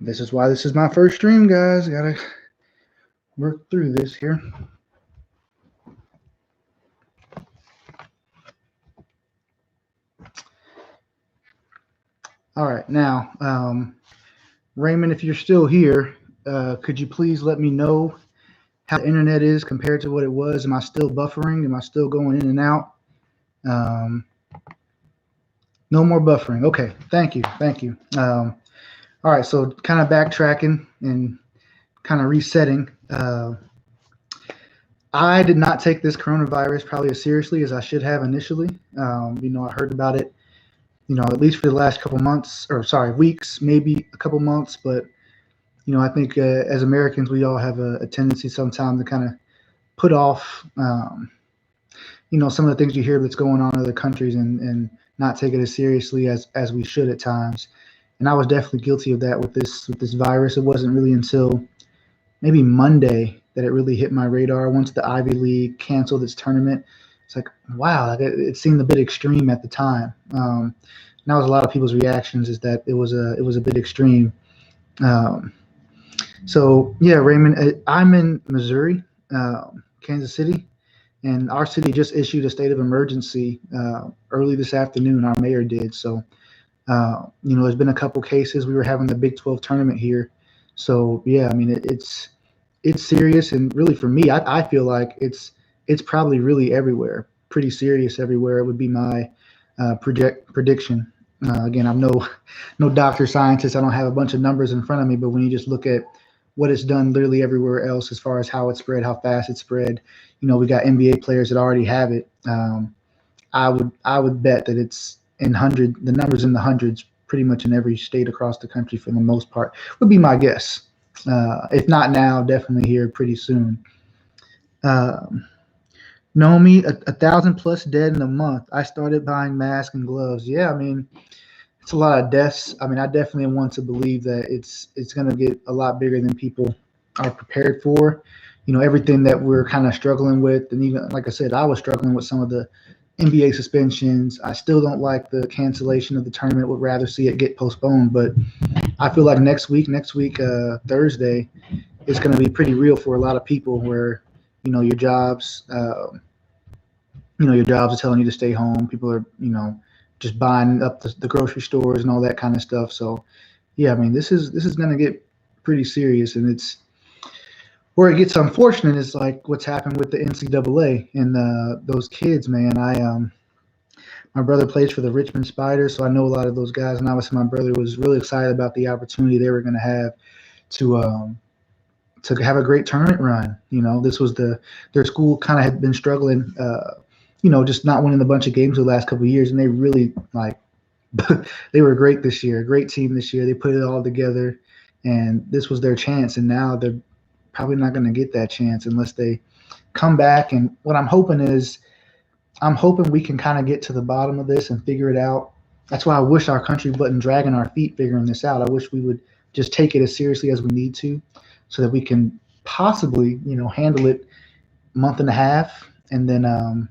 This is why this is my first stream, guys. Gotta work through this here. All right, now, Raymond, if you're still here, could you please let me know how the internet is compared to what it was? Am I still buffering? Am I still going in and out? No more buffering. Okay, thank you. All right, so kind of backtracking and kind of resetting. I did not take this coronavirus probably as seriously as I should have initially. I heard about it, at least for the last couple months, weeks, maybe a couple months. But, I think as Americans, we all have a tendency sometimes to kind of put off, some of the things you hear that's going on in other countries and not take it as seriously as we should at times. And I was definitely guilty of that with this virus. It wasn't really until maybe Monday that it really hit my radar. Once the Ivy League canceled its tournament, it's like, wow, it seemed a bit extreme at the time. And that was a lot of people's reactions, is that it was a bit extreme. So yeah, Raymond, I'm in Missouri, Kansas City, and our city just issued a state of emergency early this afternoon. Our mayor did. So, there's been a couple cases. We were having the Big 12 tournament here. So yeah, I mean, it's serious, and really for me, I feel like it's probably really everywhere, pretty serious everywhere. It would be my prediction. Again, I'm no doctor, scientist. I don't have a bunch of numbers in front of me, but when you just look at what it's done literally everywhere else, as far as how it spread, how fast it spread, we got NBA players that already have it. I would bet that it's the numbers in the hundreds, pretty much in every state across the country for the most part, would be my guess. If not now, definitely here pretty soon. Nomi, 1,000+ dead in a month. I started buying masks and gloves. Yeah, I mean, it's a lot of deaths. I mean, I definitely want to believe that it's going to get a lot bigger than people are prepared for. Everything that we're kind of struggling with, and even, like I said, I was struggling with some of the NBA suspensions. I still don't like the cancellation of the tournament. Would rather see it get postponed. But I feel like next week, Thursday, is going to be pretty real for a lot of people, where your jobs, your jobs are telling you to stay home. People are, just buying up the grocery stores and all that kind of stuff. So, yeah, I mean, this is going to get pretty serious, and it's where it gets unfortunate is like what's happened with the NCAA and those kids, man. My brother plays for the Richmond Spiders, so I know a lot of those guys, and obviously my brother was really excited about the opportunity they were going to have to have a great tournament run. This was their school kind of had been struggling, just not winning a bunch of games the last couple of years, and they really they were great this year, a great team this year. They put it all together, and this was their chance, and now they're probably not going to get that chance unless they come back. And what I'm hoping we can kind of get to the bottom of this and figure it out. That's why I wish our country wasn't dragging our feet figuring this out. I wish we would just take it as seriously as we need to, so that we can possibly, handle it a month and a half, and then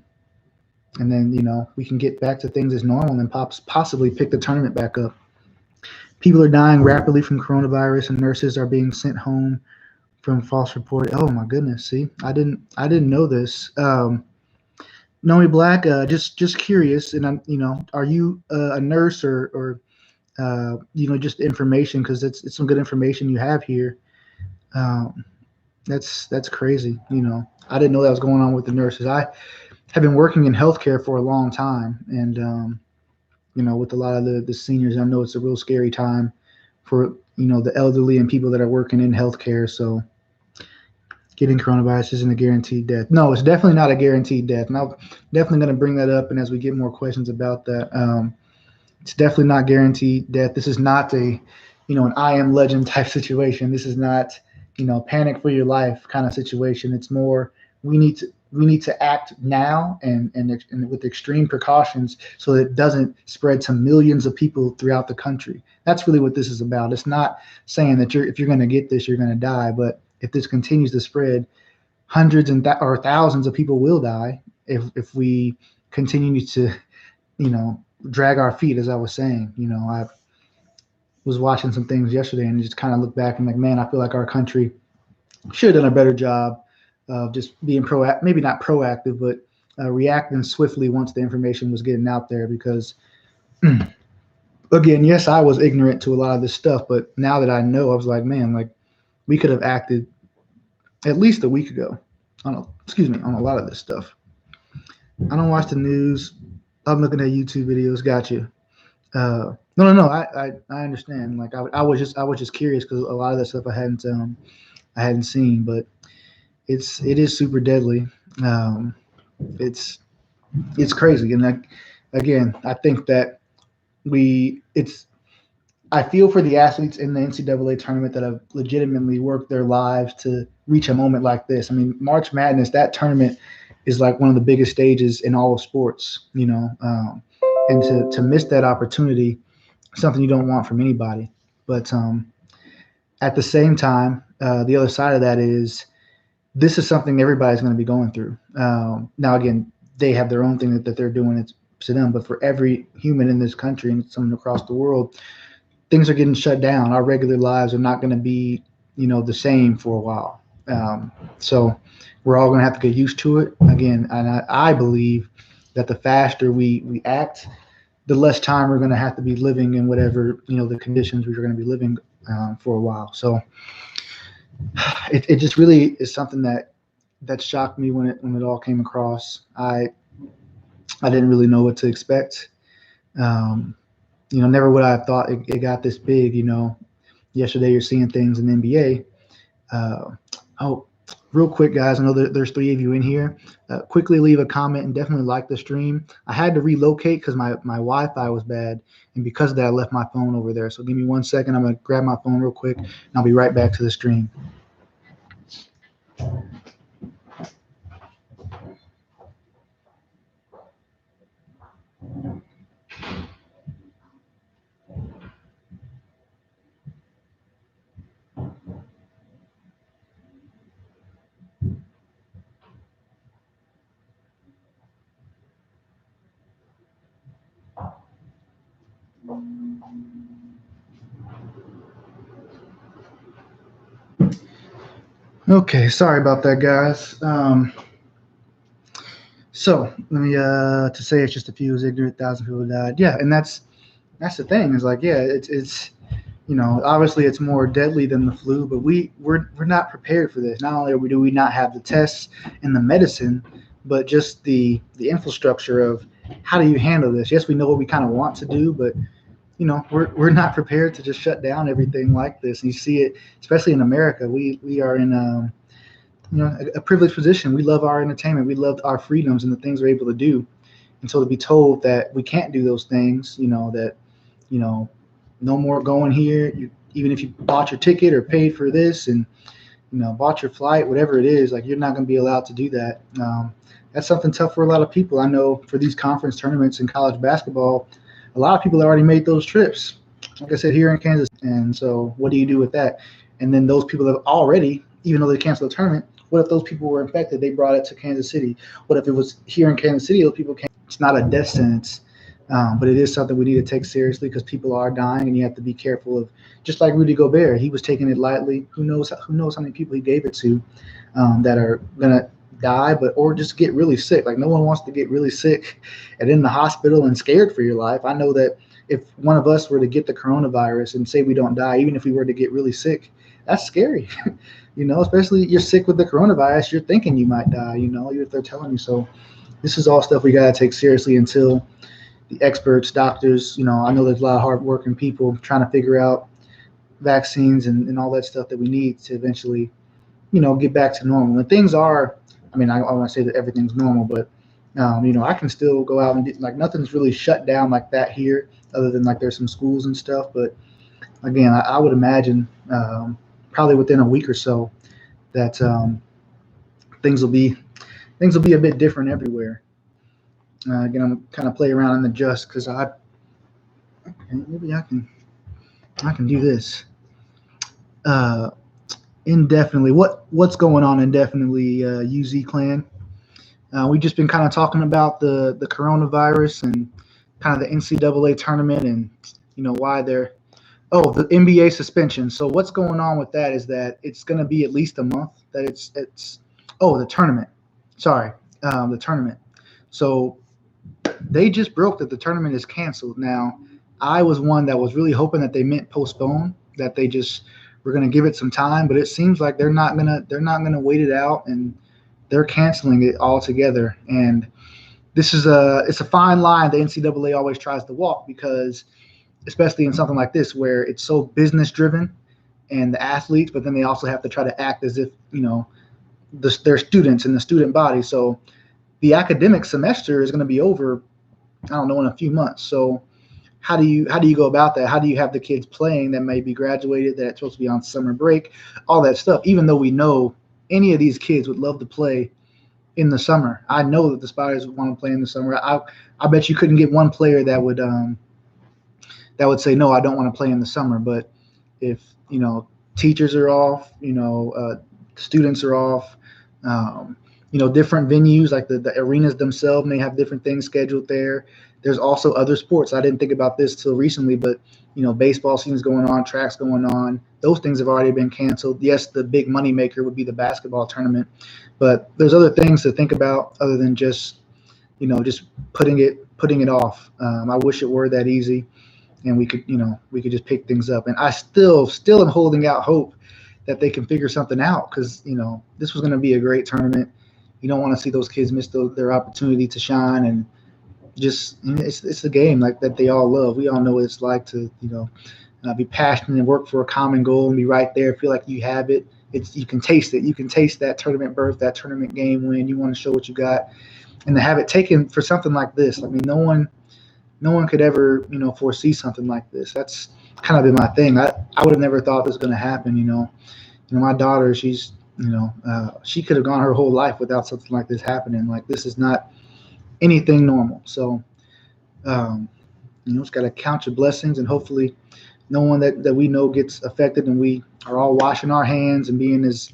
we can get back to things as normal and possibly pick the tournament back up. People are dying rapidly from coronavirus, and nurses are being sent home from false reporting. Oh my goodness! See, I didn't know this. Noe Black, just curious, and are you a nurse or just information, because it's some good information you have here. That's crazy. I didn't know that was going on with the nurses. I have been working in healthcare for a long time, and with a lot of the seniors, I know it's a real scary time for the elderly and people that are working in healthcare. So getting coronavirus isn't a guaranteed death. No, it's definitely not a guaranteed death. And I'm definitely going to bring that up, and as we get more questions about that, it's definitely not guaranteed death. This is not an I Am Legend type situation. This is not panic for your life kind of situation. It's more we need to act now and with extreme precautions, so that it doesn't spread to millions of people throughout the country. That's really what this is about. It's not saying that if you're going to get this, you're going to die, but if this continues to spread, hundreds or thousands of people will die if we continue to drag our feet, as I was saying. was watching some things yesterday and just kind of look back and like, man, I feel like our country should have done a better job of just being proactive, maybe not proactive, but reacting swiftly once the information was getting out there. Because again, yes, I was ignorant to a lot of this stuff, but now that I know, I was like, man, like we could have acted at least a week ago on a lot of this stuff. I don't watch the news. I'm looking at YouTube videos. Got you. No. I understand. Like I was just curious because a lot of that stuff I hadn't seen, but it is super deadly. Um, it's it's crazy, and again, I think that it's I feel for the athletes in the NCAA tournament that have legitimately worked their lives to reach a moment like this. I mean, March Madness, that tournament is like one of the biggest stages in all of sports, and to miss that opportunity, something you don't want from anybody. But at the same time, the other side of that is this is something everybody's going to be going through. Now, again, they have their own thing that they're doing. It's to them, but for every human in this country and someone across the world, things are getting shut down. Our regular lives are not going to be, the same for a while. So we're all going to have to get used to it again. And I believe that the faster we act, the less time we're going to have to be living in whatever the conditions we're going to be living for a while. So it just really is something that shocked me when it all came across. I didn't really know what to expect. Um, never would I have thought it got this big. Yesterday you're seeing things in the NBA. Oh, real quick, guys, I know there's three of you in here. Quickly leave a comment and definitely like the stream. I had to relocate because my Wi-Fi was bad, and because of that, I left my phone over there. So give me 1 second. I'm going to grab my phone real quick, and I'll be right back to the stream. Okay, sorry about that, guys. So let me to say it's just a few ignorant, 1,000 people died. Yeah, and that's the thing. Is like, yeah, it's obviously it's more deadly than the flu, but we're not prepared for this. Not only do we not have the tests and the medicine, but just the infrastructure of how do you handle this? Yes, we know what we kind of want to do, but we're not prepared to just shut down everything like this. And you see it, especially in America. We are in a privileged position. We love our entertainment. We love our freedoms and the things we're able to do. And so to be told that we can't do those things, that no more going here. Even if you bought your ticket or paid for this and bought your flight, whatever it is, like you're not going to be allowed to do that. That's something tough for a lot of people. I know for these conference tournaments in college basketball, a lot of people have already made those trips. Like I said, here in Kansas. And so what do you do with that? And then those people have already, even though they canceled the tournament, what if those people were infected? They brought it to Kansas City. What if it was here in Kansas City? Those people came. It's not a death sentence, but it is something we need to take seriously because people are dying, and you have to be careful of. Just like Rudy Gobert, he was taking it lightly. Who knows how many people he gave it to that are gonna die, or just get really sick. Like no one wants to get really sick and in the hospital and scared for your life. I know that if one of us were to get the coronavirus and say we don't die, even if we were to get really sick, that's scary. Especially you're sick with the coronavirus, you're thinking you might die, if they're telling you so. This is all stuff we got to take seriously until the experts, doctors, I know there's a lot of hardworking people trying to figure out vaccines and all that stuff that we need to eventually, get back to normal. And things are, I want to say that everything's normal, but, I can still go out and nothing's really shut down like that here other than there's some schools and stuff. But again, I would imagine probably within a week or so that things will be a bit different everywhere. Again, I'm kind of play around and adjust because maybe I can do this indefinitely. What's going on indefinitely, UZ clan? We've just been kind of talking about the coronavirus and kind of the NCAA tournament and why they're Oh, the NBA suspension. So what's going on with that is that it's going to be at least a month that it's. Oh, the tournament. Sorry, the tournament. So they just broke that the tournament is canceled. Now, I was one that was really hoping that they meant postpone, that they just were going to give it some time, but it seems like they're not gonna wait it out, and they're canceling it altogether. And this is it's a fine line the NCAA always tries to walk, because especially in something like this where it's so business driven and the athletes, but then they also have to try to act as if they're students in the student body. So the academic semester is going to be over, I don't know, in a few months. So how do you go about that? How do you have the kids playing that may be graduated, that's supposed to be on summer break, all that stuff? Even though we know any of these kids would love to play in the summer. I know that the Spiders would want to play in the summer. I bet you couldn't get one player that would say no, I don't want to play in the summer. But if teachers are off, students are off, different venues like the arenas themselves may have different things scheduled there. There's also other sports. I didn't think about this till recently, but baseball season's going on, tracks going on. Those things have already been canceled. Yes, the big money maker would be the basketball tournament, but there's other things to think about other than just putting it off. I wish it were that easy, and we could just pick things up. And I still am holding out hope that they can figure something out, because this was going to be a great tournament. You don't want to see those kids miss their opportunity to shine, and just it's a game like that they all love. We all know what it's like to be passionate and work for a common goal and be right there, feel like you have it. You can taste it. You can taste that tournament berth, that tournament game win. You want to show what you got, and to have it taken for something like this. I mean, no one could ever foresee something like this. That's kind of been my thing. I would have never thought this was going to happen. My daughter, she could have gone her whole life without something like this happening. Like, this is not anything normal. So, just got to count your blessings, and hopefully no one that we know gets affected, and we are all washing our hands and being as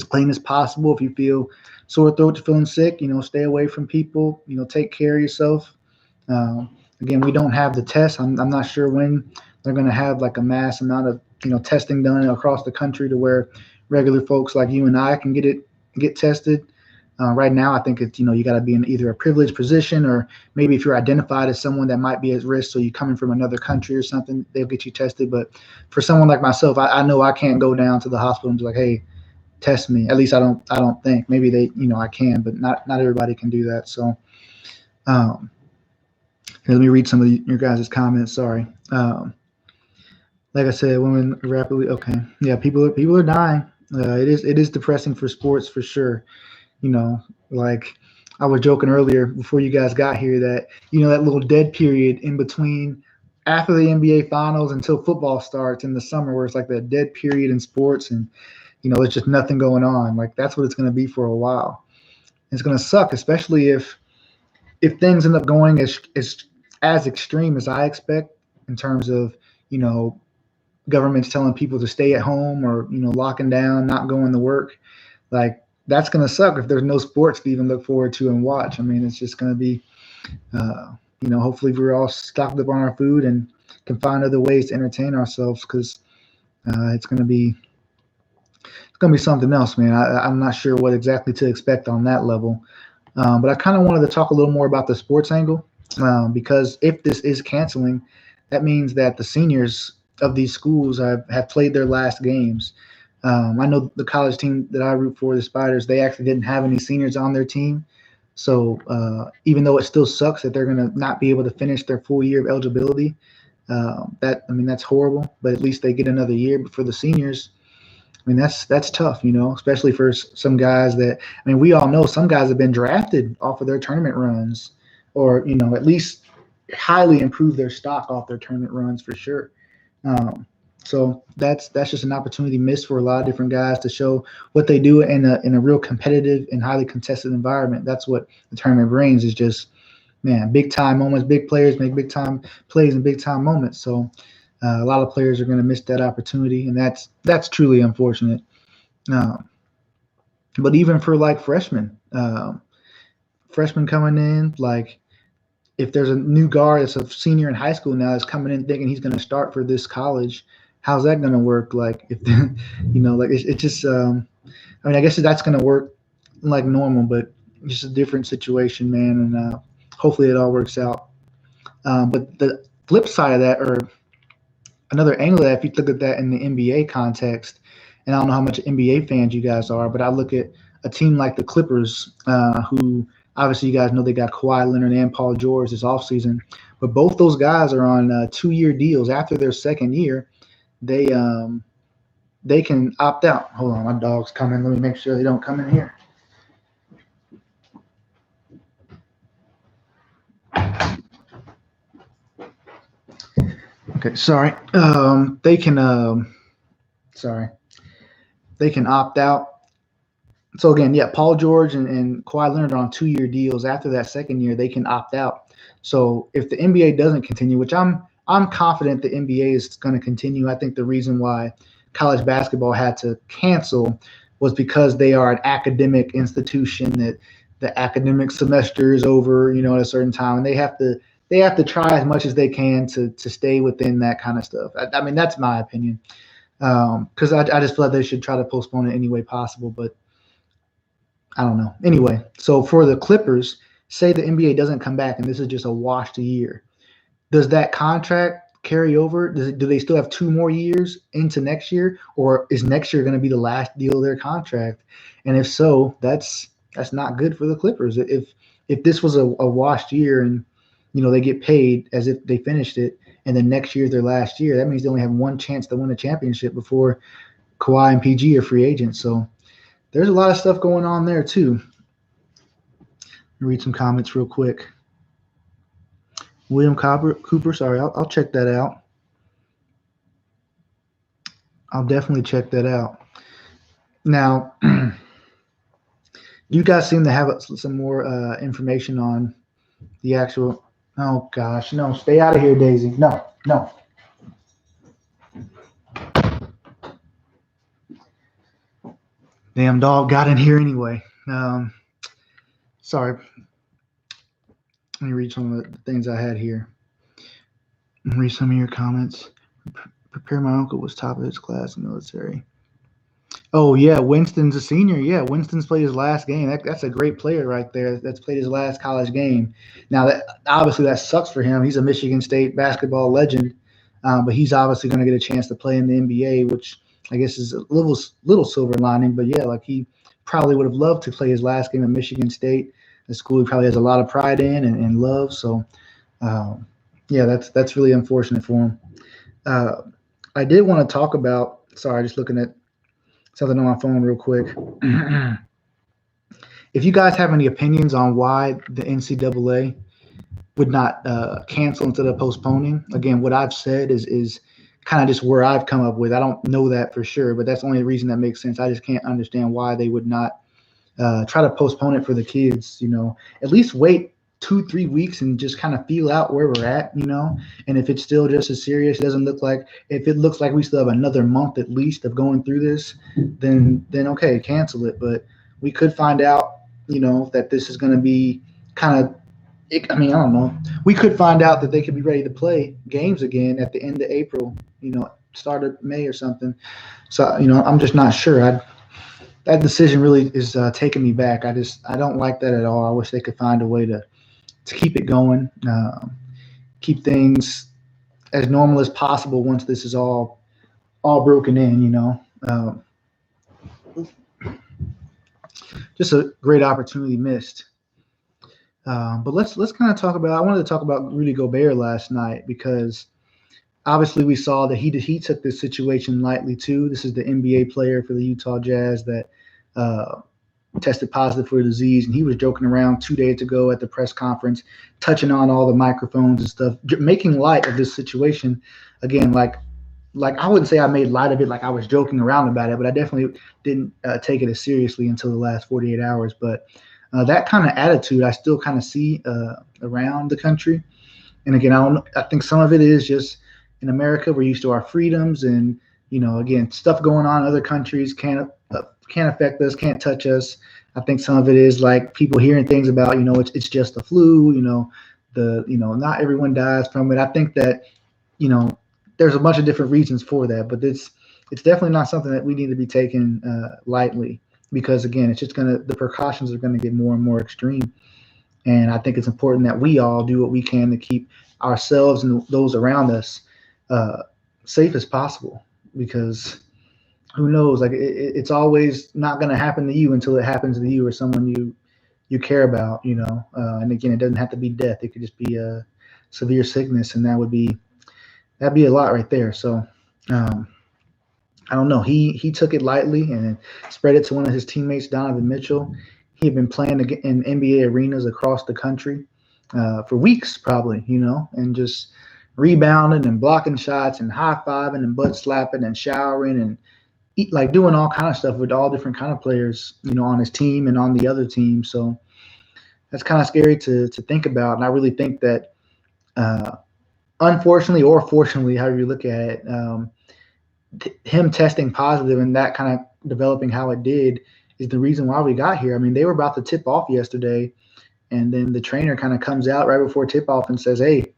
clean as possible. If you feel sore throat, you're feeling sick, stay away from people, take care of yourself. Again, we don't have the test. I'm not sure when they're going to have like a mass amount of testing done across the country to where regular folks like you and I can get tested. Right now, I think it's you got to be in either a privileged position, or maybe if you're identified as someone that might be at risk, so you're coming from another country or something, they'll get you tested. But for someone like myself, I know I can't go down to the hospital and be like, hey, test me. At least I don't think. Maybe they I can, but not everybody can do that. So. Here, let me read some of your guys' comments. Sorry. Like I said, women rapidly. Okay, yeah, people are dying. It is depressing for sports for sure. Like I was joking earlier before you guys got here that that little dead period in between after the NBA finals until football starts in the summer, where it's like that dead period in sports, and there's just nothing going on. Like, that's what it's going to be for a while. It's going to suck, especially if things end up going as extreme as I expect, in terms of governments telling people to stay at home, or locking down, not going to work. Like, that's going to suck if there's no sports to even look forward to and watch. I mean, it's just going to be hopefully we're all stocked up on our food and can find other ways to entertain ourselves, because it's going to be something else, man. I'm not sure what exactly to expect on that level. But I kind of wanted to talk a little more about the sports angle, because if this is canceling, that means that the seniors of these schools have played their last games. I know the college team that I root for, the Spiders, they actually didn't have any seniors on their team. So even though it still sucks that they're going to not be able to finish their full year of eligibility, that's horrible. But at least they get another year. But for the seniors, I mean, that's tough, especially for some guys that, we all know some guys have been drafted off of their tournament runs, or, at least highly improve their stock off their tournament runs for sure. So that's just an opportunity missed for a lot of different guys to show what they do in a real competitive and highly contested environment. That's what the tournament brings, is just, man, big time moments. Big players make big time plays in big time moments. So a lot of players are going to miss that opportunity, and that's truly unfortunate. But even for like freshmen coming in, like, if there's a new guard that's a senior in high school now that's coming in thinking he's going to start for this college, how's that going to work? Like if like it's just I mean I guess that's going to work like normal, but just a different situation, man. And hopefully it all works out. But the flip side of that, or another angle of that, if you look at that in the NBA context, and I don't know how much NBA fans you guys are, but I look at a team like the Clippers, who obviously you guys know they got Kawhi Leonard and Paul George this offseason, but both those guys are on 2-year deals. After their second year, they can opt out. Hold on, my dog's coming. Let me make sure they don't come in here. Okay, sorry. They can opt out. So again, yeah, Paul George and Kawhi Leonard are on 2-year deals. After that second year, they can opt out. So if the NBA doesn't continue, which I'm confident the NBA is going to continue. I think the reason why college basketball had to cancel was because they are an academic institution that the academic semester is over, at a certain time, and they have to try as much as they can to stay within that kind of stuff. I mean, that's my opinion, because I just feel like they should try to postpone it any way possible, but I don't know. Anyway, so for the Clippers, say the NBA doesn't come back and this is just a washed year. Does that contract carry over? Do they still have 2 more years into next year, or is next year going to be the last deal of their contract? And if so, that's not good for the Clippers. If this was a washed year and they get paid as if they finished it, and then next year is their last year, that means they only have one chance to win a championship before Kawhi and PG are free agents. So there's a lot of stuff going on there too. Let me read some comments real quick. William Cooper, sorry, I'll check that out. I'll definitely check that out. Now, you guys seem to have some more information on the actual. Oh gosh, no! Stay out of here, Daisy. No. Damn dog got in here anyway. Sorry. Let me read some of the things I had here. Read some of your comments. Prepare my uncle was top of his class in the military. Oh, yeah, Winston's a senior. Yeah, Winston's played his last game. That's a great player right there. That's played his last college game. Now, obviously that sucks for him. He's a Michigan State basketball legend, but he's obviously going to get a chance to play in the NBA, which I guess is a little silver lining. But, yeah, like he probably would have loved to play his last game at Michigan State, a school he probably has a lot of pride in and love. So, yeah, that's really unfortunate for him. I did want to talk about – sorry, just looking at something on my phone real quick. If you guys have any opinions on why the NCAA would not cancel instead of postponing, again, what I've said is kind of just where I've come up with. I don't know that for sure, but that's the only reason that makes sense. I just can't understand why they would not try to postpone it for the kids, at least wait 2-3 weeks and just kind of feel out where we're at, and if it's still just as serious, if it looks like we still have another month at least of going through this, then okay, cancel it. But we could find out, that this is going to be kind of, I don't know. We could find out that they could be ready to play games again at the end of April, start of May or something. So, I'm just not sure. That decision really is taking me back. I don't like that at all. I wish they could find a way to keep it going, keep things as normal as possible once this is all broken in, just a great opportunity missed. But let's kind of talk about, I wanted to talk about Rudy Gobert last night, because obviously we saw that he took this situation lightly too. This is the NBA player for the Utah Jazz that tested positive for a disease, and he was joking around 2 days ago at the press conference, touching on all the microphones and stuff, making light of this situation. Again, like I wouldn't say I made light of it like I was joking around about it, but I definitely didn't take it as seriously until the last 48 hours. But that kind of attitude I still kind of see around the country. And again, I think some of it is just in America, we're used to our freedoms, and again, stuff going on in other countries can't affect us, can't touch us. I think some of it is like people hearing things about, it's just the flu, not everyone dies from it. I think that, there's a bunch of different reasons for that, but it's definitely not something that we need to be taken lightly, because again, it's just the precautions are gonna get more and more extreme, and I think it's important that we all do what we can to keep ourselves and those around us uh, safe as possible, because who knows? Like it's always not going to happen to you until it happens to you or someone you care about. And again, it doesn't have to be death. It could just be a severe sickness, and that'd be a lot right there. So um, I don't know. He took it lightly and spread it to one of his teammates, Donovan Mitchell. He had been playing in NBA arenas across the country for weeks, probably, and just rebounding and blocking shots and high fiving and butt slapping and showering and like doing all kind of stuff with all different kind of players, on his team and on the other team. So that's kind of scary to think about. And I really think that, unfortunately or fortunately, however you look at it, him testing positive and that kind of developing how it did is the reason why we got here. I mean, they were about to tip off yesterday, and then the trainer kind of comes out right before tip off and says, "Hey,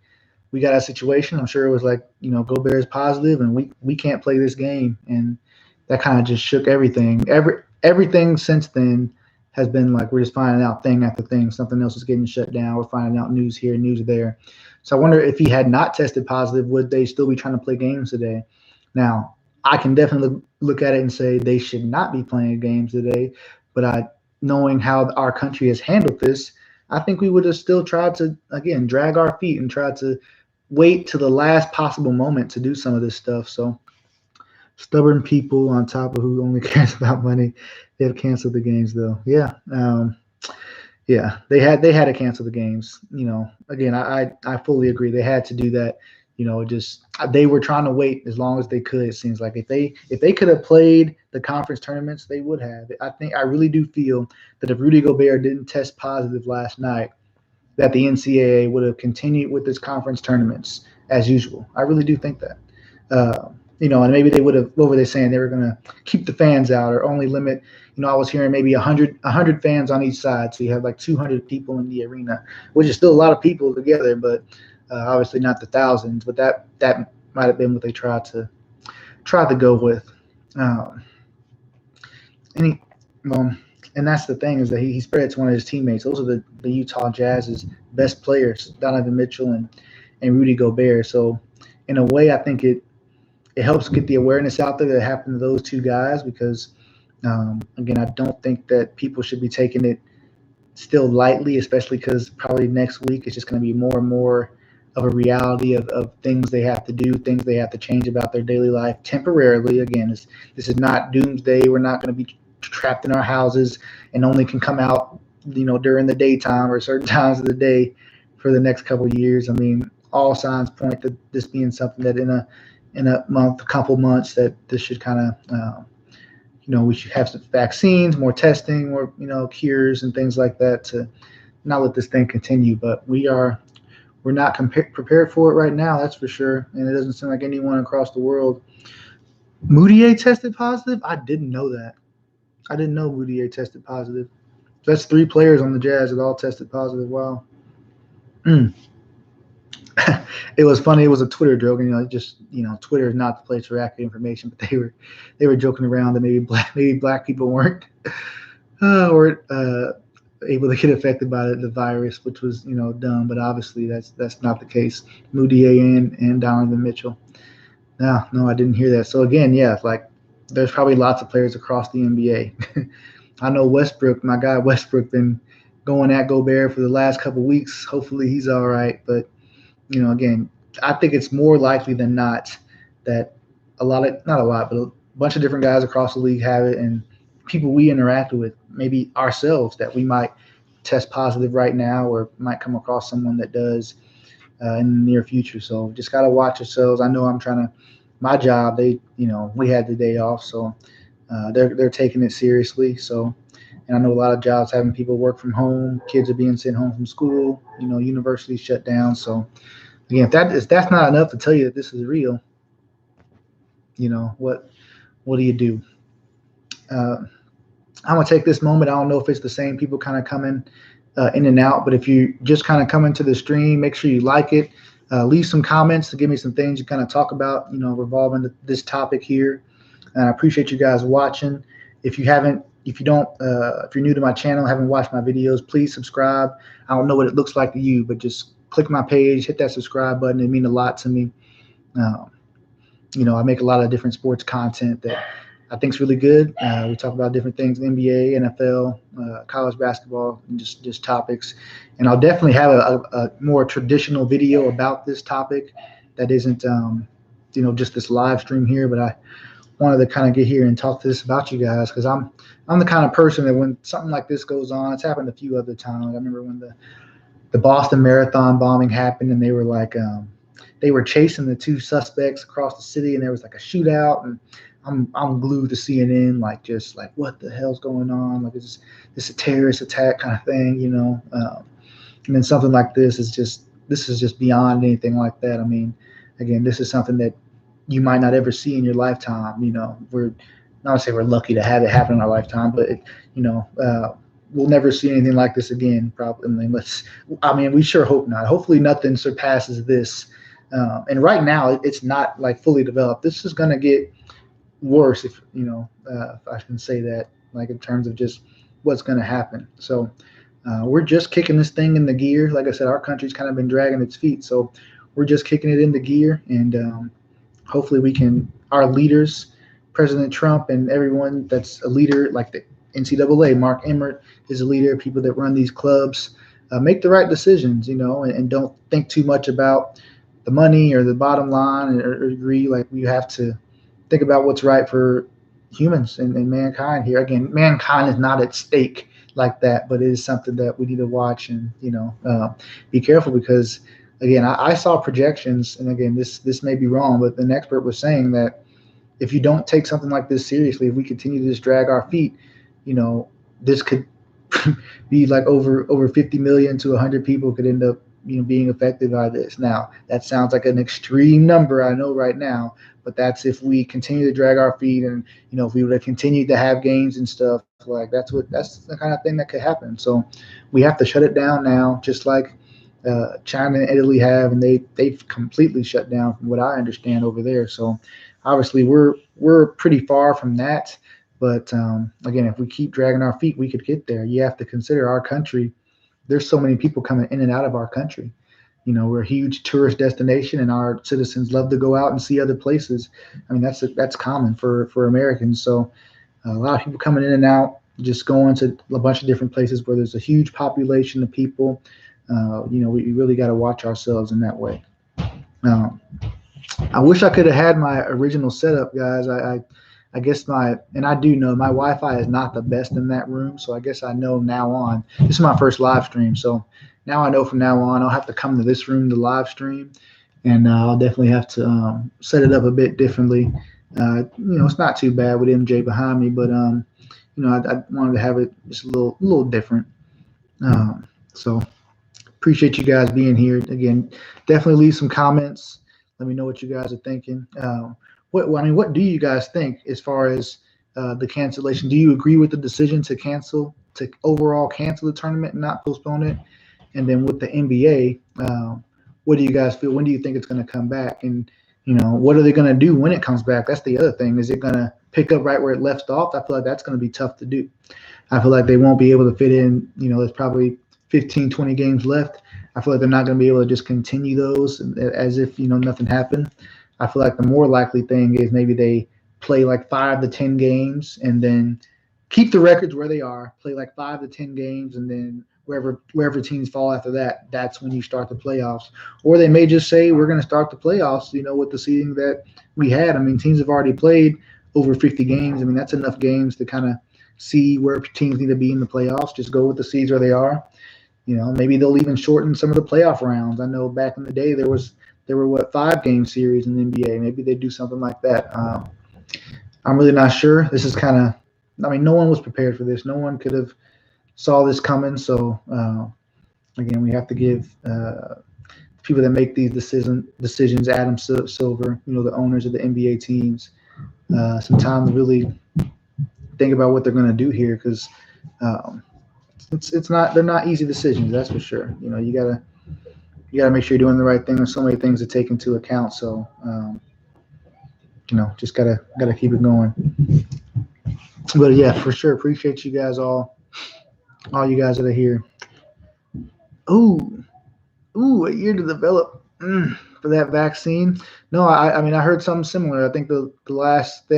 we got a situation." I'm sure it was like, Gobert is positive, and we can't play this game, and that kind of just shook everything. Everything since then has been like we're just finding out thing after thing. Something else is getting shut down. We're finding out news here, news there. So I wonder if he had not tested positive, would they still be trying to play games today? Now, I can definitely look at it and say they should not be playing games today, but knowing how our country has handled this, I think we would have still tried to, again, drag our feet and try to wait to the last possible moment to do some of this stuff. So stubborn people on top of who only cares about money, they have canceled the games though. Yeah, they had to cancel the games. Again, I fully agree. They had to do that. Just they were trying to wait as long as they could. It seems like if they could have played the conference tournaments, they would have. I really do feel that if Rudy Gobert didn't test positive last night, that the NCAA would have continued with its conference tournaments as usual. I really do think that. And maybe they would have. What were they saying? They were going to keep the fans out or only limit. I was hearing maybe 100 fans on each side, so you have like 200 people in the arena, which is still a lot of people together, but obviously not the thousands. But that might have been what they tried to go with. Um, and he, well, and that's the thing, is that he spread it to one of his teammates. Those are the Utah Jazz's best players, Donovan Mitchell and Rudy Gobert. So in a way, I think it helps get the awareness out there that happened to those two guys, because again, I don't think that people should be taking it still lightly, especially because probably next week it's just going to be more and more of a reality of things they have to do, things they have to change about their daily life temporarily. Again, this is not doomsday. We're not going to be trapped in our houses and only can come out, during the daytime or certain times of the day for the next couple of years. I mean, all signs point to this being something that in a month, a couple months, that this should kind of, we should have some vaccines, more testing, more, cures and things like that to not let this thing continue. But we're not prepared for it right now, that's for sure. And it doesn't seem like anyone across the world. Moutier tested positive? I didn't know that. I didn't know Moutier tested positive. That's 3 players on the Jazz that all tested positive. Wow. It was funny. It was a Twitter joke, and Twitter is not the place for accurate information. But they were joking around that maybe black people weren't able to get affected by the virus, which was dumb. But obviously that's not the case. Moutier and Donovan Mitchell. No, I didn't hear that. So again, yeah, like there's probably lots of players across the NBA. I know Westbrook, my guy Westbrook, been going at Gobert for the last couple of weeks. Hopefully he's all right, but. Again, I think it's more likely than not that not a lot, but a bunch of different guys across the league have it, and people we interact with, maybe ourselves, that we might test positive right now or might come across someone that does in the near future. So just got to watch ourselves. I know my job, we had the day off, so they're taking it seriously. So, and I know a lot of jobs having people work from home, kids are being sent home from school, universities shut down. So again, if that's not enough to tell you that this is real, what do you do? I'm gonna take this moment. I don't know if it's the same people kind of coming in and out. But if you just kind of come into the stream, make sure you like it. Leave some comments to give me some things to kind of talk about, revolving this topic here. And I appreciate you guys watching. If you're new to my channel, haven't watched my videos, please subscribe. I don't know what it looks like to you, but just click my page, hit that subscribe button. It means a lot to me. I make a lot of different sports content that I think is really good. We talk about different things: NBA, NFL, college basketball, and just topics. And I'll definitely have a more traditional video about this topic that isn't, just this live stream here. But I wanted to kind of get here and talk to this about you guys, because I'm the kind of person that when something like this goes on, it's happened a few other times. I remember when the Boston Marathon bombing happened, and they were like they were chasing the two suspects across the city, and there was like a shootout, and I'm glued to CNN, just what the hell's going on? Like, is this a terrorist attack kind of thing, and then something like this is just beyond anything like that. I mean, again, this is something that you might not ever see in your lifetime. We're not to say we're lucky to have it happen in our lifetime, but we'll never see anything like this again, probably, unless, we sure hope not. Hopefully nothing surpasses this. And right now it's not fully developed. This is going to get worse, if I can say that, in terms of just what's going to happen. So we're just kicking this thing into gear. Like I said, our country's kind of been dragging its feet, so we're just kicking it into gear, and hopefully our leaders, President Trump and everyone that's a leader, like the NCAA, Mark Emmert is a leader, people that run these clubs, make the right decisions, and don't think too much about the money or the bottom line, or agree. We have to think about what's right for humans and mankind here. Again, mankind is not at stake like that, but it is something that we need to watch and be careful, because again, I saw projections, and again, this may be wrong, but an expert was saying that if you don't take something like this seriously, if we continue to just drag our feet, this could be over 50 million to 100 people could end up being affected by this. Now, that sounds like an extreme number, I know right now, but that's if we continue to drag our feet, and if we were to continue to have games and stuff, that's the kind of thing that could happen. So we have to shut it down now, just like China and Italy have, and they've completely shut down from what I understand over there. So obviously we're pretty far from that, but again, if we keep dragging our feet, we could get there. You have to consider our country. There's so many people coming in and out of our country. We're a huge tourist destination, and our citizens love to go out and see other places. That's common for Americans. So a lot of people coming in and out, just going to a bunch of different places where there's a huge population of people. We really got to watch ourselves in that way. I wish I could have had my original setup, guys. I guess I do know my Wi-Fi is not the best in that room, so I guess I know now on. This is my first live stream, so now I know from now on I'll have to come to this room to live stream, and I'll definitely have to set it up a bit differently. It's not too bad with MJ behind me, but I wanted to have it just a little different. So appreciate you guys being here. Again, definitely leave some comments. Let me know what you guys are thinking. What do you guys think as far as the cancellation? Do you agree with the decision to overall cancel the tournament and not postpone it? And then with the NBA, what do you guys feel? When do you think it's going to come back? And what are they going to do when it comes back? That's the other thing. Is it going to pick up right where it left off? I feel like that's going to be tough to do. I feel like they won't be able to fit in. There's probably 15, 20 games left. I feel like they're not going to be able to just continue those as if nothing happened. I feel like the more likely thing is maybe they play 5 to 10 games and then keep the records where they are, play 5 to 10 games, and then wherever teams fall after that, that's when you start the playoffs. Or they may just say, we're going to start the playoffs, with the seeding that we had. Teams have already played over 50 games. That's enough games to kind of see where teams need to be in the playoffs. Just go with the seeds where they are. Maybe they'll even shorten some of the playoff rounds. I know back in the day there were 5-game series in the NBA. Maybe they do something like that. I'm really not sure. This is kind of, no one was prepared for this. No one could have saw this coming. So again, we have to give people that make these decisions, Adam Silver, the owners of the NBA teams, some time to really think about what they're going to do here, because it's not they're not easy decisions, that's for sure. You gotta make sure you're doing the right thing. There's so many things to take into account. So just gotta keep it going. But yeah, for sure, appreciate you guys all you guys that are here. Ooh, a year to develop for that vaccine. No, I mean I heard something similar. I think the last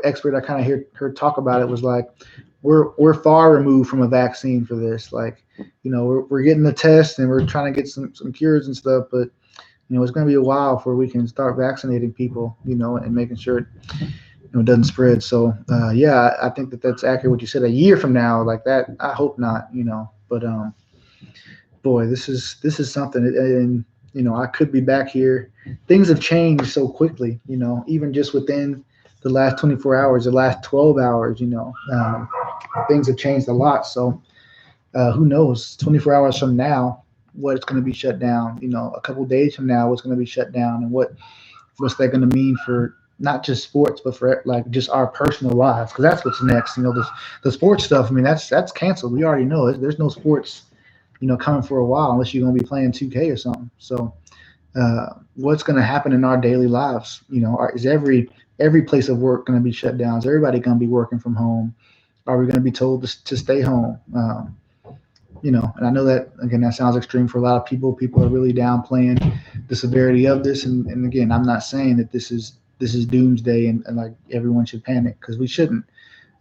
expert I kind of heard talk about it was like we're far removed from a vaccine for this. Like, we're getting the test and we're trying to get some cures and stuff, but it's going to be a while before we can start vaccinating people, and making sure it doesn't spread. So yeah, I think that's accurate what you said. A year from now, like that, I hope not. But boy, this is something, and I could be back here. Things have changed so quickly. Even just within the last 24 hours, the last 12 hours. Things have changed a lot. So who knows? 24 hours from now, what's going to be shut down? A couple days from now, what's going to be shut down, and what's that going to mean for not just sports, but for like just our personal lives? Because that's what's next. The sports stuff. I mean, that's canceled. We already know it. There's no sports, coming for a while unless you're going to be playing 2K or something. So, what's going to happen in our daily lives? Is every place of work going to be shut down? Is everybody going to be working from home? Are we going to be told to stay home? And I know that again that sounds extreme for a lot of people. People are really downplaying the severity of this, and again, I'm not saying that this is doomsday and like everyone should panic, because we shouldn't.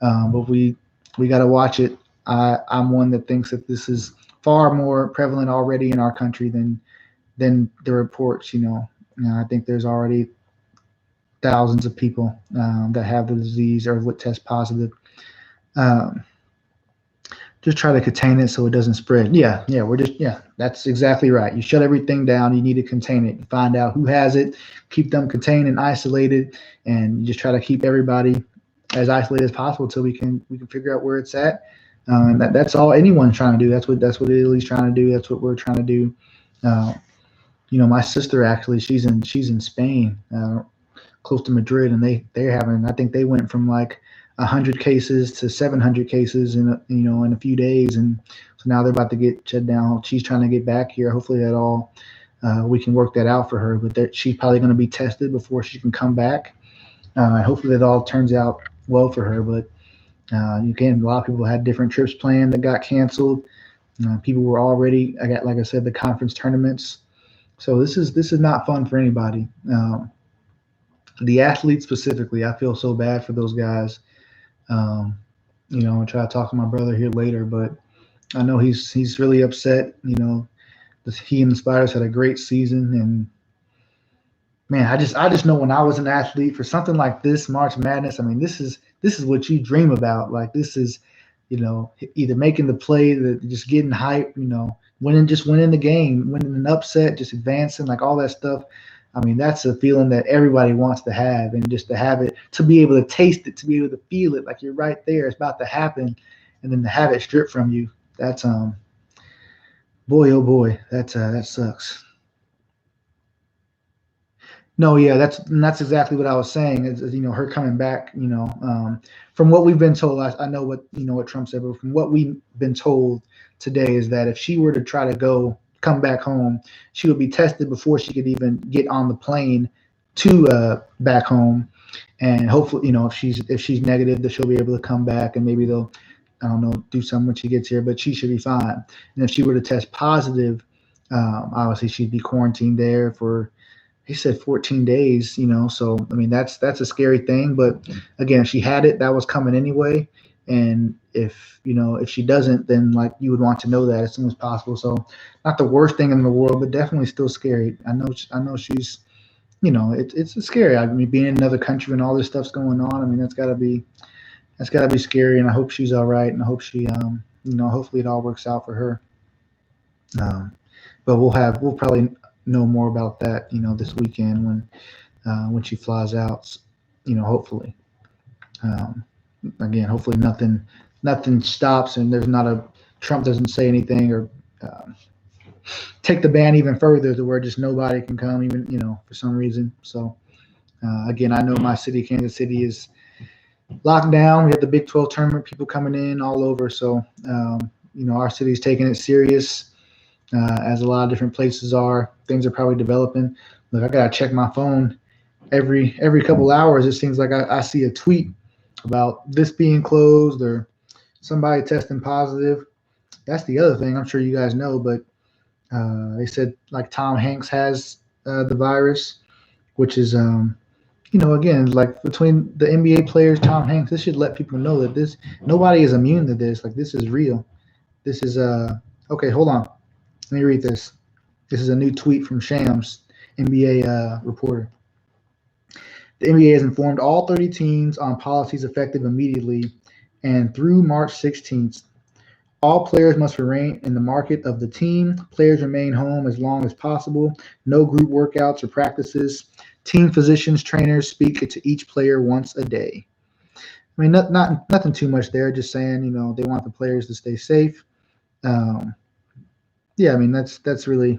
But we got to watch it. I'm one that thinks that this is far more prevalent already in our country than the reports. I think there's already thousands of people that have the disease or would test positive. Um, just try to contain it so it doesn't spread. Yeah, that's exactly right. You shut everything down. You need to contain it. You find out who has it, keep them contained and isolated, and you just try to keep everybody as isolated as possible until we can figure out where it's at. That's all anyone's trying to do. That's what Italy's trying to do. That's what we're trying to do. Uh, my sister actually, she's in Spain, close to Madrid, and they're having. I think they went from like 100 cases to 700 cases in a few days, and so now they're about to get shut down. She's trying to get back here. Hopefully that all we can work that out for her. But she's probably going to be tested before she can come back. Hopefully that all turns out well for her. But again, a lot of people had different trips planned that got canceled. People were already, like I said, the conference tournaments. So this is not fun for anybody. The athletes specifically, I feel so bad for those guys. I'll try to talk to my brother here later, but I know he's really upset. He and the Spiders had a great season, and man, I just know when I was an athlete for something like this, March Madness. I mean, this is what you dream about. Like this is, either making the play, just getting hype, winning the game, winning an upset, just advancing, like all that stuff. I mean, that's a feeling that everybody wants to have, and just to have it, to be able to taste it, to be able to feel it, like you're right there, it's about to happen, and then to have it stripped from you. That's boy, oh boy, that sucks. No, yeah, that's exactly what I was saying. Is her coming back. From what we've been told, I know what Trump said, but from what we've been told today is that if she were to try to come back home, she would be tested before she could even get on the plane to back home, and hopefully, if she's negative, that she'll be able to come back, and maybe they'll, I don't know, do something when she gets here, but she should be fine. And if she were to test positive, obviously she'd be quarantined there for, he said 14 days, so I mean that's a scary thing. But again, if she had it, that was coming anyway. And if she doesn't, then like you would want to know that as soon as possible. So not the worst thing in the world, but definitely still scary. I know she's, it's scary. I mean, being in another country and all this stuff's going on, I mean that's gotta be scary. And I hope she's all right, and I hope she hopefully it all works out for her. um, but we'll probably know more about that, this weekend when she flies out, hopefully. Um, Again, hopefully nothing stops, and there's not a Trump doesn't say anything or um, take the ban even further to where just nobody can come, even for some reason. So again, I know my city, Kansas City, is locked down. We have the Big 12 tournament, people coming in all over. So our city's taking it serious, as a lot of different places are. Things are probably developing. Look, I gotta check my phone every couple hours. It seems like I see a tweet about this being closed or somebody testing positive. That's the other thing. I'm sure you guys know, but they said like Tom Hanks has the virus, which is again, like between the NBA players, Tom Hanks, this should let people know that this nobody is immune to this. Like this is real. This is okay. Hold on, let me read this. This is a new tweet from Shams, NBA reporter. The NBA has informed all 30 teams on policies effective immediately and through March 16th. All players must remain in the market of the team. Players remain home as long as possible. No group workouts or practices. Team physicians, trainers speak to each player once a day. I mean, nothing too much there. Just saying, they want the players to stay safe. Yeah, I mean that's really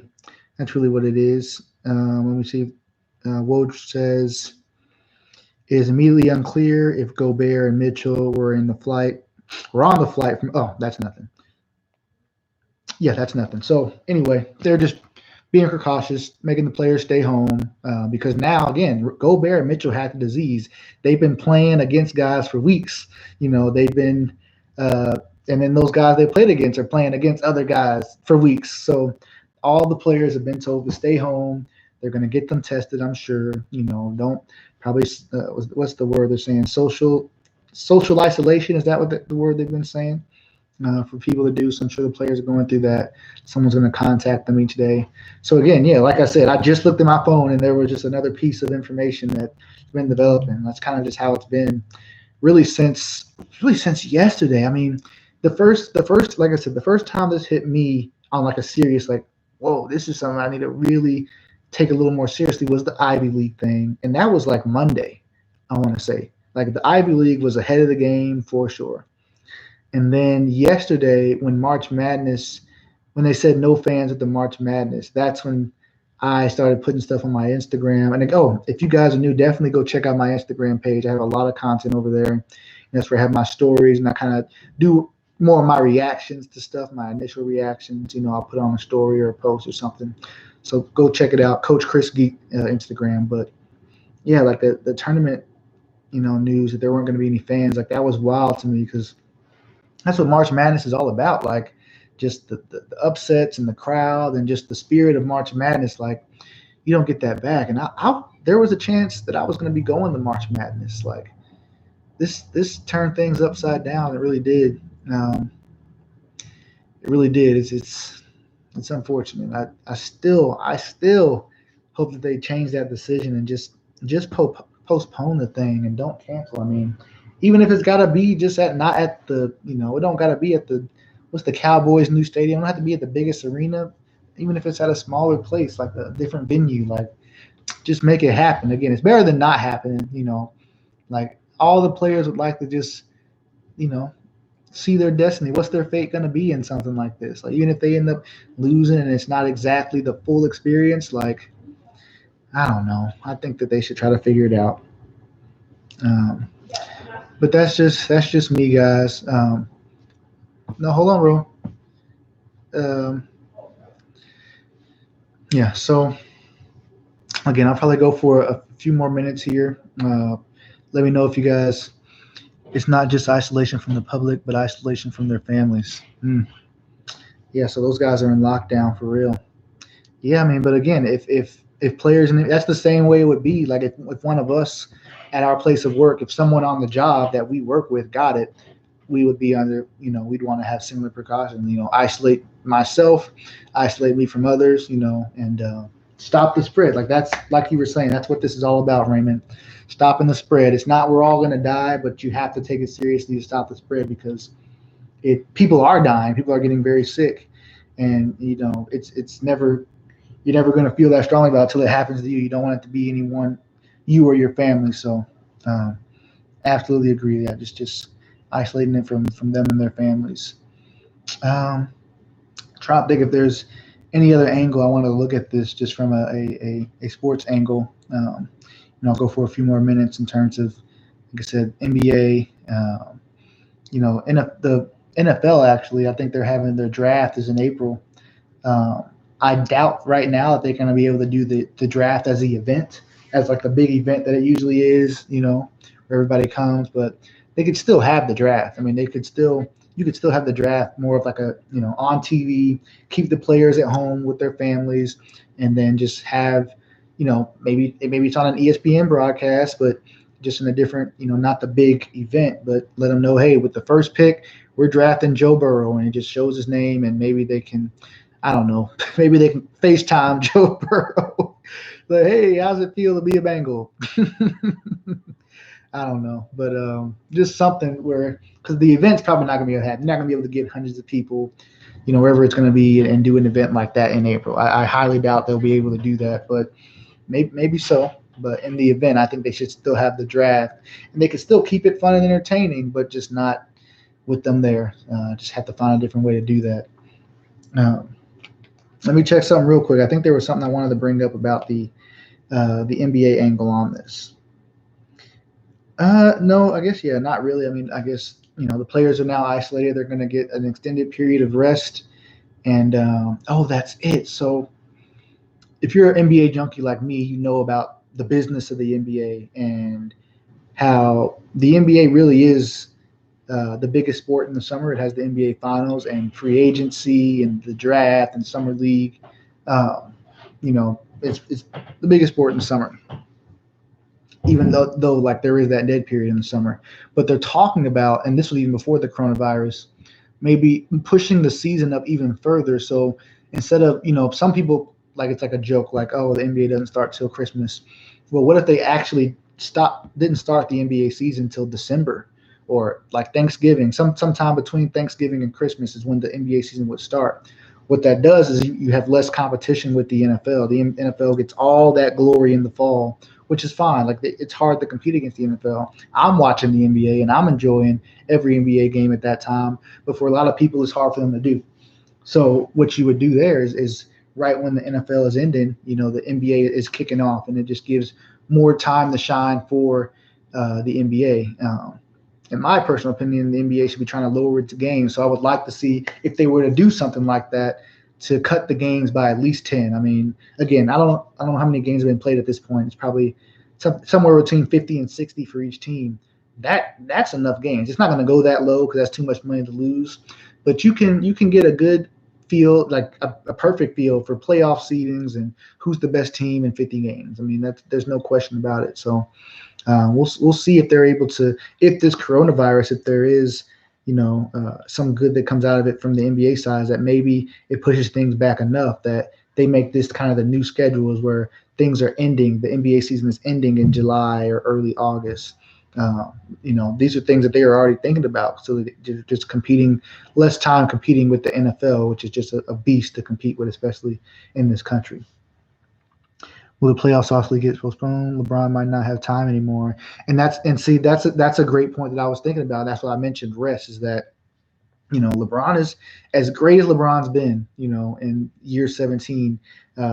what it is. Let me see. Woj says it is immediately unclear if Gobert and Mitchell were on the flight from. Oh, that's nothing. Yeah, that's nothing. So anyway, they're just being precautious, making the players stay home because now, again, Gobert and Mitchell had the disease. They've been playing against guys for weeks. They've been, and then those guys they played against are playing against other guys for weeks. So all the players have been told to stay home. They're going to get them tested, I'm sure. Don't probably, what's the word they're saying? Social isolation. Is that what the word they've been saying? For people to do. So I'm sure the players are going through that. Someone's going to contact them each day. So again, yeah, like I said, I just looked at my phone and there was just another piece of information that's been developing. That's kind of just how it's been really since yesterday. I mean, the first, like I said, the first time this hit me on like a serious, like, whoa, this is something I need to really take a little more seriously was the Ivy League thing. And that was like Monday, I want to say. Like the Ivy League was ahead of the game for sure. And then yesterday, when they said no fans at the March Madness, that's when I started putting stuff on my Instagram. And if you guys are new, definitely go check out my Instagram page. I have a lot of content over there. And that's where I have my stories, and I kind of do more of my reactions to stuff, my initial reactions. I'll put on a story or a post or something. So go check it out, Coach Chris Geek Instagram. But yeah, like the tournament, news that there weren't going to be any fans, like that was wild to me because that's what March Madness is all about. Like just the upsets and the crowd and just the spirit of March Madness. Like you don't get that back. And there was a chance that I was going to be going to March Madness. Like this turned things upside down. It really did. It really did. It's unfortunate. I still hope that they change that decision and just postpone the thing and don't cancel. I mean, even if it's got to be just not at the, it don't got to be at what's the Cowboys' new stadium. It don't have to be at the biggest arena. Even if it's at a smaller place, like a different venue, like just make it happen. Again, it's better than not happening. Like all the players would like to just, see their destiny. What's their fate going to be in something like this? Like even if they end up losing and it's not exactly the full experience, like I don't know. I think that they should try to figure it out. But that's just me, guys. No, hold on, bro. Yeah. So again, I'll probably go for a few more minutes here. Let me know if you guys. It's not just isolation from the public, but isolation from their families. Yeah. So those guys are in lockdown for real. Yeah, I mean, but again, if players, and that's the same way it would be. Like if one of us at our place of work, if someone on the job that we work with got it, we would be under, we'd want to have similar precautions, isolate myself, isolate me from others, and stop the spread. Like that's, like you were saying, that's what this is all about, Raymond. Stopping the spread. It's not we're all going to die, but you have to take it seriously to stop the spread because people are dying. People are getting very sick. And, it's never, you're never going to feel that strongly about it until it happens to you. You don't want it to be anyone, you or your family. So absolutely agree. Yeah, just isolating it from them and their families. Trying to think if there's any other angle I want to look at this just from a sports angle. I'll go for a few more minutes in terms of, like I said, NBA. NFL actually, I think they're having their draft is in April. Um, I doubt right now that they're going to be able to do the draft as the event, as like the big event that it usually is, where everybody comes. But they could still have the draft. I mean, you could still have the draft more of like a, on TV, keep the players at home with their families, and then just have, maybe it's on an ESPN broadcast, but just in a different, not the big event, but let them know, hey, with the first pick, we're drafting Joe Burrow, and it just shows his name, and maybe they can, I don't know. Maybe they can FaceTime Joe Burrow. Like, hey, how's it feel to be a Bengal? I don't know, but just something where, because the event's probably not going to be able to happen. You're not going to be able to get hundreds of people, wherever it's going to be, and do an event like that in April. I highly doubt they'll be able to do that, but maybe so. But in the event, I think they should still have the draft, and they can still keep it fun and entertaining, but just not with them there. Just have to find a different way to do that. Um, Let me check something real quick. I think there was something I wanted to bring up about the NBA angle on this. No, I guess not really. I mean, I guess the players are now isolated. They're going to get an extended period of rest, and that's it. So if you're an NBA junkie like me, you know about the business of the NBA and how the NBA really is the biggest sport in the summer. It has the NBA Finals and free agency and the draft and summer league. It's the biggest sport in the summer, even though like there is that dead period in the summer. But they're talking about, and this was even before the coronavirus, maybe pushing the season up even further. So instead of, some people like it's like a joke, like, oh, the NBA doesn't start till Christmas. Well, what if they actually didn't start the NBA season till December or like Thanksgiving? Sometime between Thanksgiving and Christmas is when the NBA season would start. What that does is you have less competition with the NFL. The NFL gets all that glory in the fall, which is fine. Like it's hard to compete against the NFL. I'm watching the NBA and I'm enjoying every NBA game at that time, but for a lot of people, it's hard for them to do. So what you would do there is right when the NFL is ending, the NBA is kicking off, and it just gives more time to shine for the NBA. In my personal opinion, the NBA should be trying to lower its games. So I would like to see if they were to do something like that to cut the games by at least 10. I mean, again, I don't know how many games have been played at this point. It's probably somewhere between 50 and 60 for each team. That's enough games. It's not going to go that low because that's too much money to lose. But you can get a good feel, like a perfect feel for playoff seedings and who's the best team in 50 games. I mean, there's no question about it. So we'll see if they're able to, if this coronavirus, if there is, some good that comes out of it from the NBA side, that maybe it pushes things back enough that they make this kind of the new schedules where things are ending. The NBA season is ending in July or early August. These are things that they are already thinking about. So they're just competing, less time competing with the NFL, which is just a beast to compete with, especially in this country. Will the playoffs possibly get postponed? LeBron might not have time anymore, that's a great point that I was thinking about. That's what I mentioned. Rest is that LeBron is as great as LeBron's been. In year 17,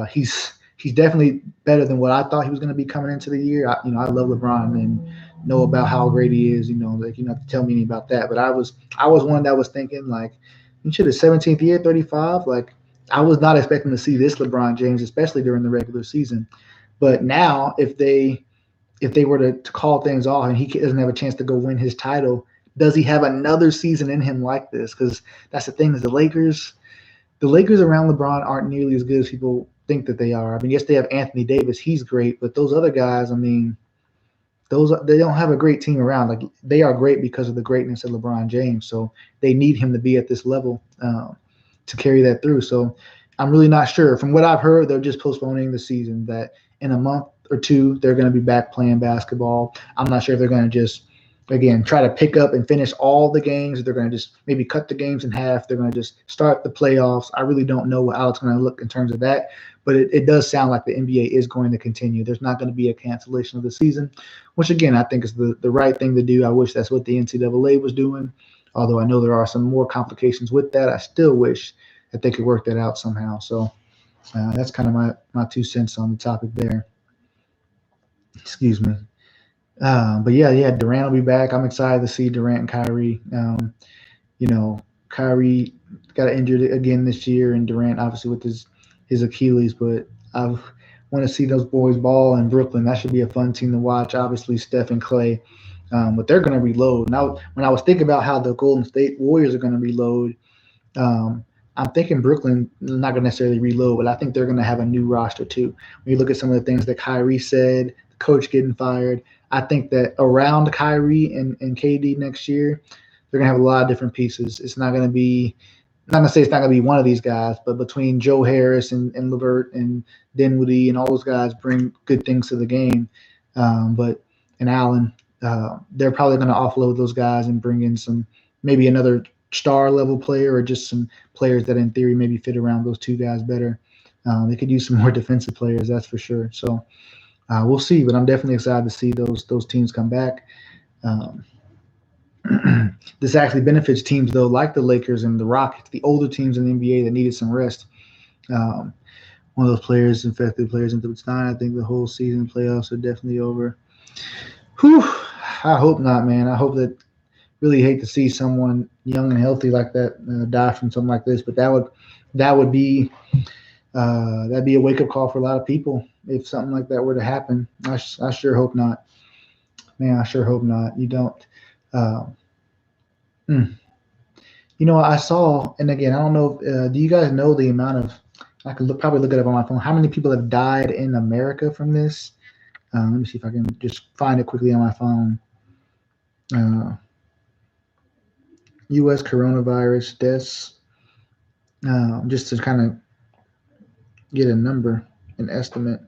he's definitely better than what I thought he was going to be coming into the year. I love LeBron and know about how great he is. Like you don't have to tell me any about that. But I was one that was thinking like, you should have 17th year, 35. Like I was not expecting to see this LeBron James, especially during the regular season. But now, if they were to call things off and he doesn't have a chance to go win his title, does he have another season in him like this? Because that's the thing is the Lakers around LeBron aren't nearly as good as people think that they are. I mean, yes, they have Anthony Davis, he's great, but those other guys, I mean, they don't have a great team around. Like they are great because of the greatness of LeBron James, so they need him to be at this level to carry that through. So I'm really not sure. From what I've heard, they're just postponing the season. That in a month or two they're going to be back playing basketball. I'm not sure if they're going to just again try to pick up and finish all the games. They're going to just maybe cut the games in half. They're going to just start the playoffs. I really don't know how it's going to look in terms of that, but it does sound like the NBA is going to continue. There's not going to be a cancellation of the season, which again I think is the right thing to do. I wish that's what the NCAA was doing, although I know there are some more complications with that. I still wish that they could work that out somehow. So that's kind of my 2 cents on the topic there. Excuse me. But yeah, Durant will be back. I'm excited to see Durant and Kyrie. You know, Kyrie got injured again this year, and Durant obviously with his Achilles. But I want to see those boys ball in Brooklyn. That should be a fun team to watch. Obviously, Steph and Clay, but they're going to reload. Now, when I was thinking about how the Golden State Warriors are going to reload, um, I'm thinking Brooklyn not going to necessarily reload, but I think they're going to have a new roster too. When you look at some of the things that Kyrie said, the coach getting fired, I think that around Kyrie and KD next year, they're going to have a lot of different pieces. It's not going to be, not going to say it's not going to be one of these guys, but between Joe Harris and Levert and Dinwiddie and all those guys bring good things to the game. But and Allen, they're probably going to offload those guys and bring in some maybe another star level player or just some players that in theory maybe fit around those two guys better. They could use some more defensive players, that's for sure. So we'll see, but I'm definitely excited to see those teams come back. Um, this actually benefits teams though, like the Lakers and the Rockets, the older teams in the NBA that needed some rest. Um, One of those players infected players into the nine. I think the whole season playoffs are definitely over. Whew, I hope not, man. I hope that really hate to see someone young and healthy like that die from something like this. But that would be that'd be a wake up call for a lot of people if something like that were to happen. I sure hope not, man. I sure hope not. You don't. Uh, mm. I saw, and again, I don't know. Do you guys know the amount of? I could probably look it up on my phone. How many people have died in America from this? Let me see if I can just find it quickly on my phone. U.S. coronavirus deaths, just to kind of get a number, an estimate.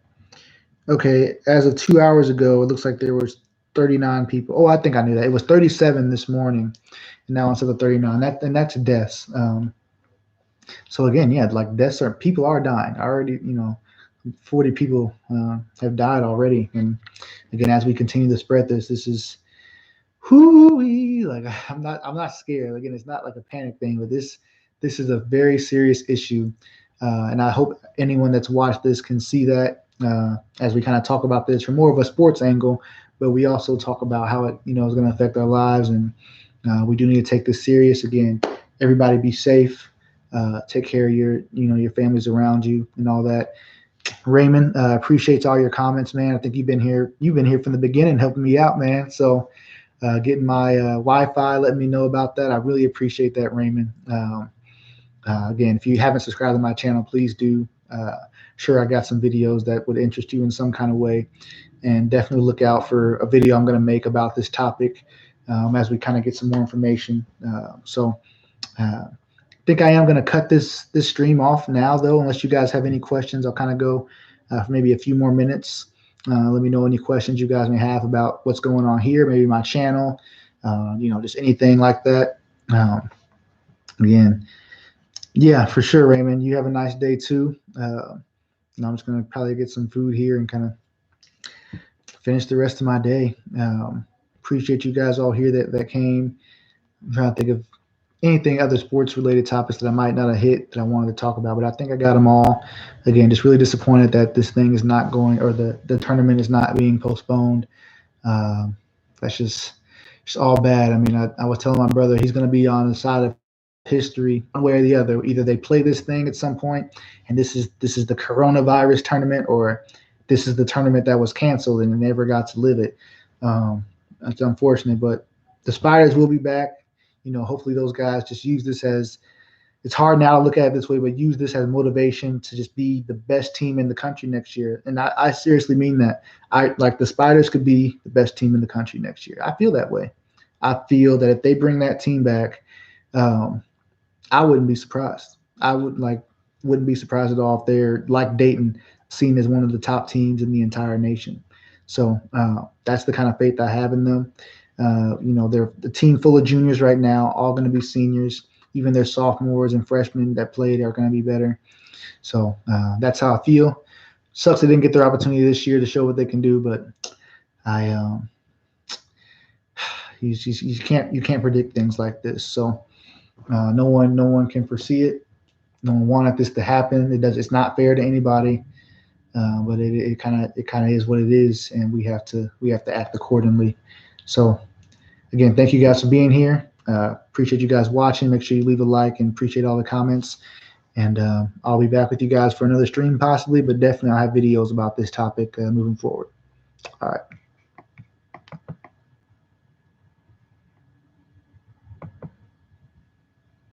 Okay, as of 2 hours ago, it looks like there was 39 people. Oh, I think I knew that. It was 37 this morning, and now it's at 39. That's deaths. So again, yeah, like deaths are people are dying. I already, 40 people have died already, and again, as we continue to spread this is whoo like I'm not scared. Again, it's not like a panic thing, but this is a very serious issue, and I hope anyone that's watched this can see that as we kind of talk about this from more of a sports angle, but we also talk about how it is going to affect our lives, and we do need to take this serious. Again, everybody be safe. Take care of your families around you and all that. Raymond, appreciates all your comments, man. I think you've been here from the beginning helping me out, man. So getting my Wi-Fi, letting me know about that. I really appreciate that, Raymond. Again, if you haven't subscribed to my channel, please do. Sure, I got some videos that would interest you in some kind of way, and definitely look out for a video I'm going to make about this topic as we kind of get some more information. I think I am going to cut this stream off now, though, unless you guys have any questions. I'll kind of go for maybe a few more minutes. Let me know any questions you guys may have about what's going on here, maybe my channel, just anything like that. Again, yeah, for sure, Raymond. You have a nice day too. I'm just going to probably get some food here and kind of finish the rest of my day. Appreciate you guys all here that came. I'm trying to think of anything other sports related topics that I might not have hit that I wanted to talk about, but I think I got them all. Again, just really disappointed that this thing is not going, or the tournament is not being postponed. That's just all bad. I mean, I was telling my brother he's going to be on the side of history one way or the other. Either they play this thing at some point, and this is the coronavirus tournament, or this is the tournament that was canceled and never got to live it. That's unfortunate, but the Spiders will be back. Hopefully those guys just use this as, it's hard now to look at it this way, but use this as motivation to just be the best team in the country next year. And I seriously mean that. I like the Spiders could be the best team in the country next year. I feel that way. I feel that if they bring that team back, I wouldn't be surprised. Wouldn't be surprised at all if they're like Dayton, seen as one of the top teams in the entire nation. So that's the kind of faith I have in them. They're the team full of juniors right now, all going to be seniors. Even their sophomores and freshmen that played are going to be better. So that's how I feel. Sucks they didn't get their opportunity this year to show what they can do, but you can't predict things like this. So no one can foresee it. No one wanted this to happen. It's not fair to anybody. But it kind of is what it is, and we have to act accordingly. So again, thank you guys for being here. Appreciate you guys watching. Make sure you leave a like and appreciate all the comments. And I'll be back with you guys for another stream possibly, but definitely I'll have videos about this topic moving forward. All right.